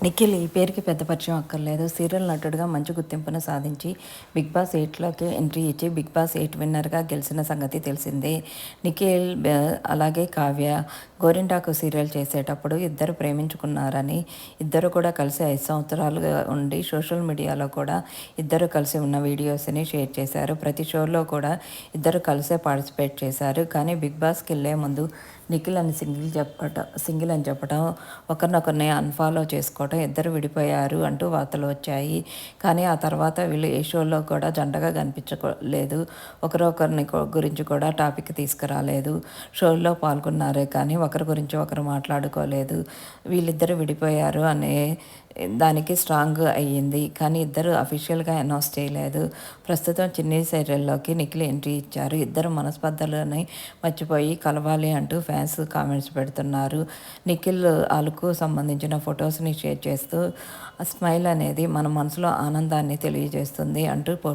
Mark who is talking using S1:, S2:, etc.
S1: నిఖిల్ ఈ పేరుకి పెద్ద పరిచయం అక్కర్లేదు. సీరియల్ నటుడిగా మంచి గుర్తింపును సాధించి బిగ్ బాస్ 8లోకి ఎంట్రీ ఇచ్చి బిగ్ బాస్ 8 విన్నర్గా గెలిచిన సంగతి తెలిసిందే. నిఖిల్ అలాగే కావ్య గోరింటాకు సీరియల్ చేసేటప్పుడు ఇద్దరు ప్రేమించుకున్నారని, ఇద్దరు కూడా కలిసి 5 సంవత్సరాలుగా ఉండి సోషల్ మీడియాలో కూడా ఇద్దరు కలిసి ఉన్న వీడియోస్ని షేర్ చేశారు. ప్రతి షోలో కూడా ఇద్దరు కలిసే పార్టిసిపేట్ చేశారు. కానీ బిగ్ బాస్కి వెళ్ళే ముందు నిఖిల్ అని సింగిల్ అని చెప్పడం, ఒకరినొకరిని అన్ఫాలో చేసుకోవడం, ఇద్దరు విడిపోయారు అంటూ వార్తలు వచ్చాయి. కానీ ఆ తర్వాత వీళ్ళు ఏ షోలో కూడా జంటగా కనిపించలేదు. ఒకరొకరిని గురించి కూడా టాపిక్ తీసుకురాలేదు. షోల్లో పాల్గొన్నారే కానీ ఒకరి గురించి ఒకరు మాట్లాడుకోలేదు. వీళ్ళిద్దరు విడిపోయారు అనే దానికి స్ట్రాంగ్ అయ్యింది. కానీ ఇద్దరు అఫీషియల్గా అనౌన్స్ చేయలేదు. ప్రస్తుతం చిన్ని సీరియల్లోకి నిఖిల్ ఎంట్రీ ఇచ్చారు. ఇద్దరు మనస్పర్ధలని మర్చిపోయి కలవాలి అంటూ ఫ్యాన్స్ కామెంట్స్ పెడుతున్నారు. నిఖిల్ ఆలుకు సంబంధించిన ఫొటోస్ని షేర్ చేస్తూ స్మైల్ అనేది మన మనసులో ఆనందాన్ని తెలియజేస్తుంది అంటూ పోస్ట్